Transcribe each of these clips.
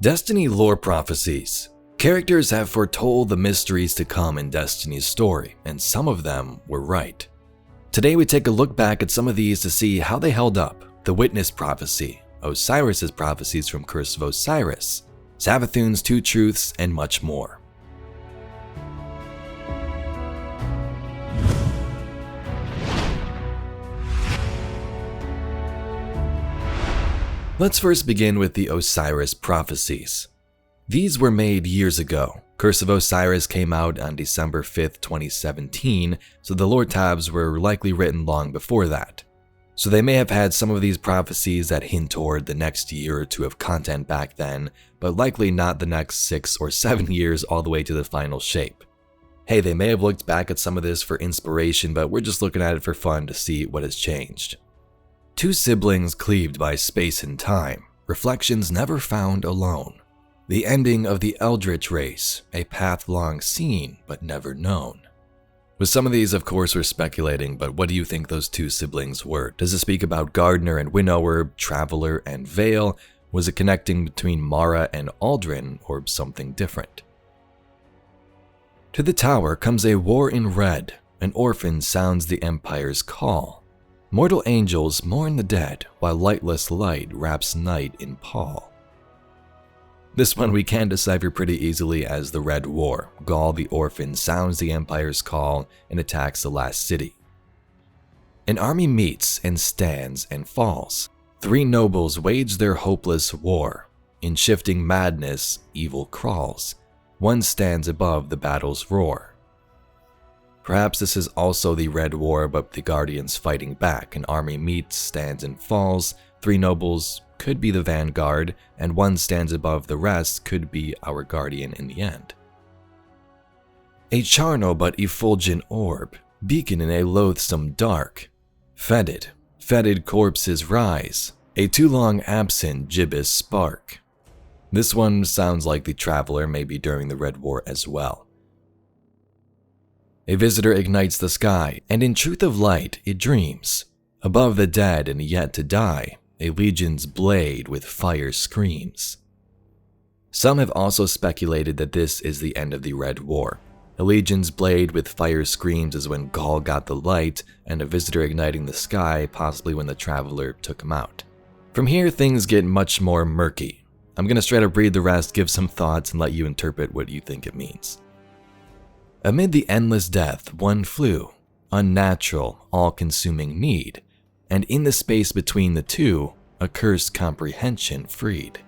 Destiny lore prophecies. Characters have foretold the mysteries to come in Destiny's story, and some of them were right. Today we take a look back at some of these to see how they held up. The Witness Prophecy, Osiris's prophecies from Curse of Osiris, Savathuns Two Truths, and much more. Let's first begin with the Osiris Prophecies. These were made years ago. Curse of Osiris came out on December 5th, 2017, so the lore tabs were likely written long before that. So they may have had some of these prophecies that hint toward the next year or two of content back then, but likely not the next 6 or 7 years all the way to the final shape. Hey, they may have looked back at some of this for inspiration, but we're just looking at it for fun to see what has changed. Two siblings cleaved by space and time, reflections never found alone. The ending of the Eldritch race, a path long seen but never known. With some of these, of course, we're speculating, but what do you think those two siblings were? Does it speak about Gardener and Winnower, Traveler and Veil? Was it connecting between Mara and Aldrin, or something different? To the tower comes a war in red. An orphan sounds the Empire's call. Mortal angels mourn the dead, while lightless light wraps night in pall. This one we can decipher pretty easily as the Red War. Gaul the Orphan sounds the Empire's call and attacks the last city. An army meets and stands and falls. Three nobles wage their hopeless war. In shifting madness, evil crawls. One stands above the battle's roar. Perhaps this is also the Red War, but the Guardians fighting back. An army meets, stands, and falls. Three nobles could be the vanguard, and one stands above the rest could be our guardian in the end. A charnel but effulgent orb, beacon in a loathsome dark. Fetid corpses rise, a too long absent gibbous spark. This one sounds like the Traveler, maybe during the Red War as well. A visitor ignites the sky, and in truth of light it dreams. Above the dead and yet to die, a legion's blade with fire screams. Some have also speculated that this is the end of the Red War. A legion's blade with fire screams is when Gaul got the light, and a visitor igniting the sky possibly when the Traveler took him out. From here things get much more murky. I'm gonna straight up read the rest, give some thoughts, and let you interpret what you think it means. Amid the endless death, one flew, unnatural, all-consuming need, and in the space between the two, a cursed comprehension freed.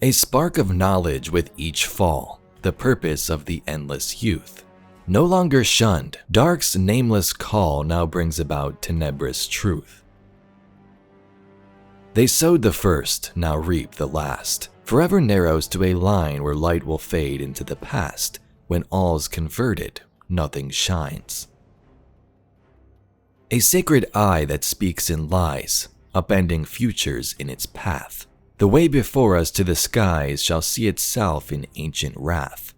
A spark of knowledge with each fall, the purpose of the endless youth. No longer shunned, dark's nameless call now brings about tenebrous truth. They sowed the first, now reap the last. Forever narrows to a line where light will fade into the past. When all's converted, nothing shines. A sacred eye that speaks in lies, upending futures in its path. The way before us to the skies shall see itself in ancient wrath.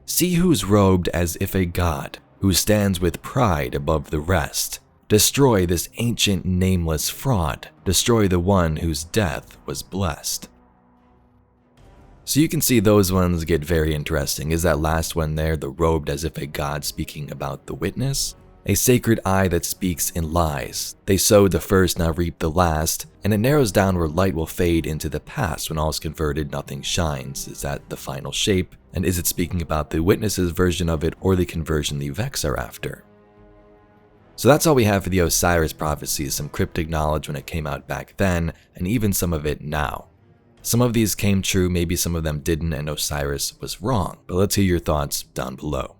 See who's robed as if a god, who stands with pride above the rest. Destroy this ancient nameless fraud, destroy the one whose death was blessed. So you can see those ones get very interesting. Is that last one there, the robed as if a god, speaking about the witness? A sacred eye that speaks in lies. They sowed the first, now reap the last, and it narrows down where light will fade into the past. When all is converted, nothing shines. Is that the final shape? And is it speaking about the witness's version of it or the conversion the Vex are after? So that's all we have for the Osiris prophecies, some cryptic knowledge when it came out back then, and even some of it now. Some of these came true, maybe some of them didn't, and Osiris was wrong, but let's hear your thoughts down below.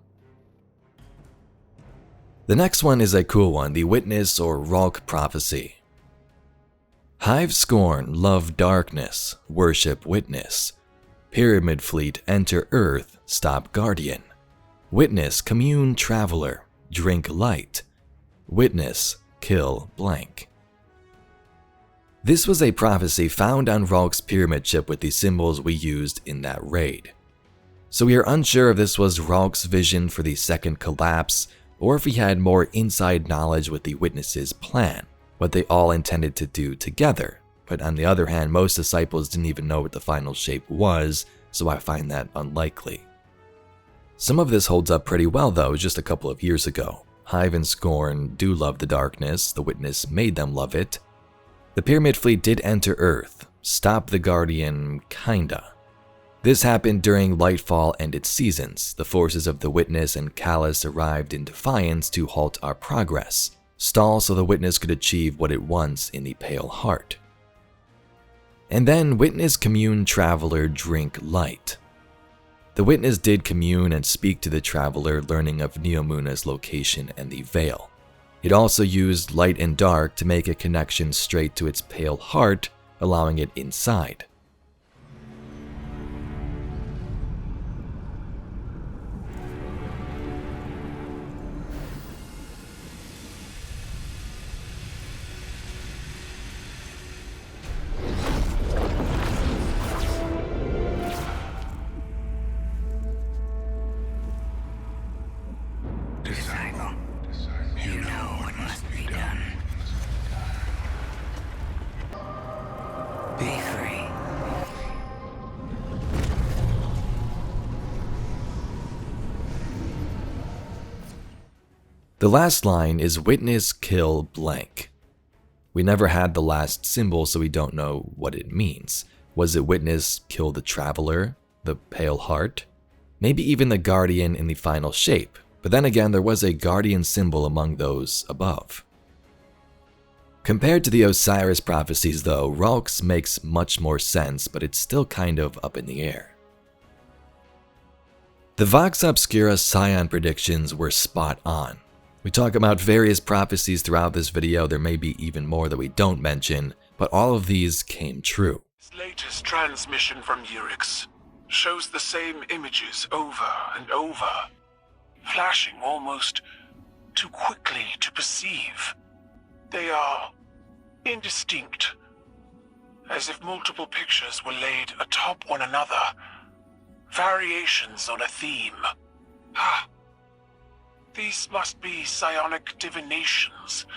The next one is a cool one, the Witness or Ralk Prophecy. Hive scorn, love darkness, worship witness. Pyramid fleet enter Earth, stop Guardian. Witness commune Traveler, drink light. Witness kill blank. This was a prophecy found on Ralk's pyramid chip with the symbols we used in that raid. So we are unsure if this was Ralk's vision for the second collapse, or if he had more inside knowledge with the Witness's plan, what they all intended to do together. but on the other hand, most disciples didn't even know what the final shape was, so I find that unlikely. Some of this holds up pretty well though, just a couple of years ago. Hive and Scorn do love the darkness, the Witness made them love it. The Pyramid Fleet did enter Earth, stop the Guardian, kinda. This happened during Lightfall and its seasons. The forces of the Witness and Callus arrived in defiance to halt our progress, stall so the Witness could achieve what it wants in the Pale Heart. And then Witness commune Traveler drink light. The Witness did commune and speak to the Traveler, learning of Neomuna's location and the Veil. It also used light and dark to make a connection straight to its Pale Heart, allowing it inside. The last line is Witness kill blank. We never had the last symbol, so we don't know what it means. Was it Witness kill the Traveler, the Pale Heart? Maybe even the Guardian in the final shape, but then again there was a Guardian symbol among those above. Compared to the Osiris prophecies though, Ralk's makes much more sense, but it's still kind of up in the air. The Vox Obscura Scion predictions were spot on. We talk about various prophecies throughout this video, there may be even more that we don't mention, but all of these came true. This latest transmission from Urix shows the same images over and over, flashing almost too quickly to perceive. They are indistinct, as if multiple pictures were laid atop one another, variations on a theme. These must be psionic divinations,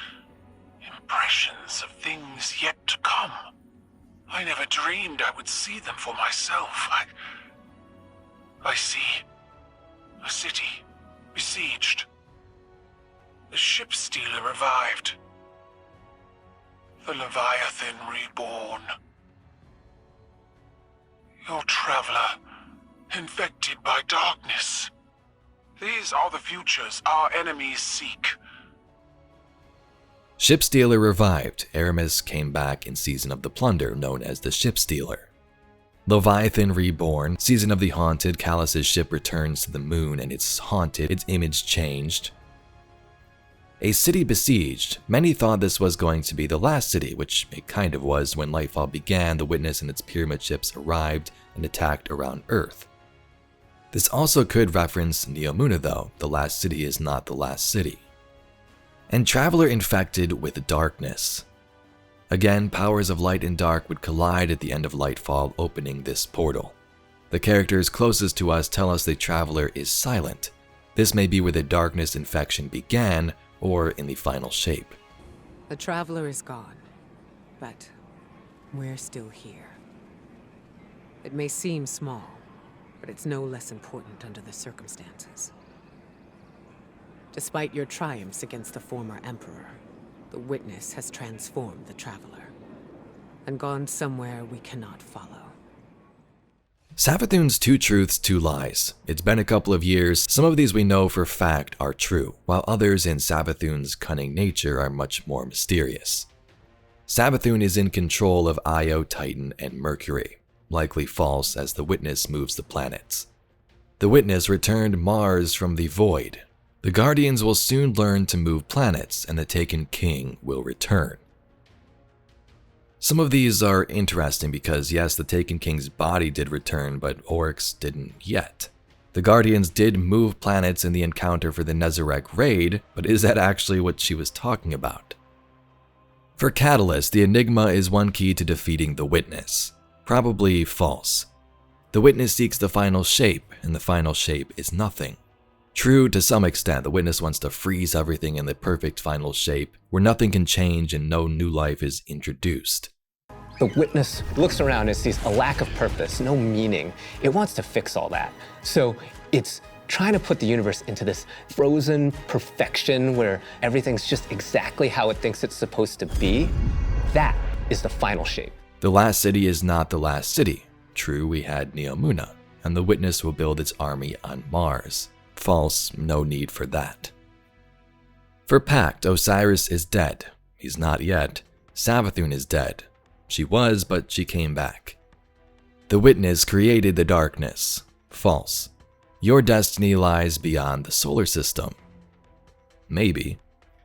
impressions of things yet to come. I never dreamed I would see them for myself. I see a city besieged, the ship stealer revived, the Leviathan reborn, your traveler infected by darkness. These are the futures our enemies seek. Ship Stealer revived. Aramis came back in Season of the Plunder, known as the Ship Stealer. Leviathan reborn. Season of the Haunted. Callus's ship returns to the moon and it's haunted. Its image changed. A city besieged. Many thought this was going to be the last city, which it kind of was. When Lightfall began, the Witness and its pyramid ships arrived and attacked around Earth. This also could reference Neomuna though, the last city is not the last city. And Traveler infected with darkness. Again, powers of light and dark would collide at the end of Lightfall, opening this portal. The characters closest to us tell us the Traveler is silent. This may be where the darkness infection began, or in the final shape. The Traveler is gone, but we're still here. It may seem small, but it's no less important under the circumstances. Despite your triumphs against the former Emperor, the Witness has transformed the Traveler, and gone somewhere we cannot follow. Savathuns Two Truths, Two Lies. It's been a couple of years. Some of these we know for fact are true, while others in Savathun's cunning nature are much more mysterious. Savathun is in control of Io, Titan, and Mercury. Likely false as the Witness moves the planets. The Witness returned Mars from the void. The Guardians will soon learn to move planets, and the Taken King will return. Some of these are interesting because yes, the Taken King's body did return, but Oryx didn't yet. The Guardians did move planets in the encounter for the Nezarec raid, but is that actually what she was talking about? For Catalyst, the Enigma is one key to defeating the Witness. Probably false. The Witness seeks the final shape, and the final shape is nothing. True, to some extent, the Witness wants to freeze everything in the perfect final shape, where nothing can change and no new life is introduced. The witness looks around and sees a lack of purpose, no meaning. It wants to fix all that. So it's trying to put the universe into this frozen perfection where everything's just exactly how it thinks it's supposed to be. That is the final shape. The last city is not the last city. True, we had Neomuna, and the witness will build its army on Mars. False, no need for that. For Pact, Osiris is dead. He's not yet. Savathun is dead. She was, but she came back. The witness created the darkness. False. Your destiny lies beyond the solar system. Maybe.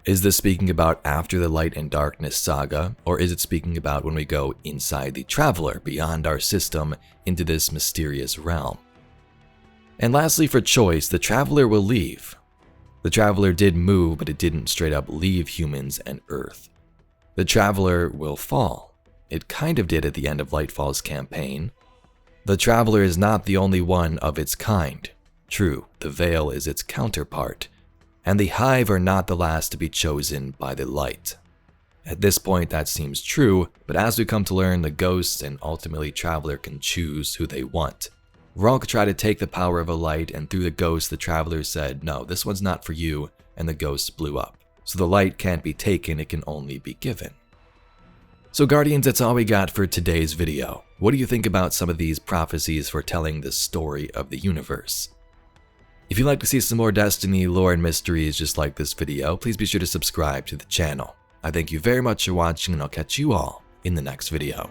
Is this speaking about after the Light and Darkness saga, or is it speaking about when we go inside the Traveler beyond our system into this mysterious realm? And lastly, for choice, the Traveler will leave. The Traveler did move, but it didn't straight up leave humans and Earth. The Traveler will fall. It kind of did at the end of Lightfall's campaign. The Traveler is not the only one of its kind. True, the Veil is its counterpart, and the Hive are not the last to be chosen by the Light. At this point that seems true, but as we come to learn, the Ghosts and ultimately Traveler can choose who they want. Ralk tried to take the power of a Light, and through the Ghost the Traveler said, no, this one's not for you, and the Ghost blew up. So the Light can't be taken, it can only be given. So Guardians, that's all we got for today's video. What do you think about some of these prophecies foretelling the story of the universe? If you'd like to see some more Destiny lore and mysteries just like this video, please be sure to subscribe to the channel. I thank you very much for watching, and I'll catch you all in the next video.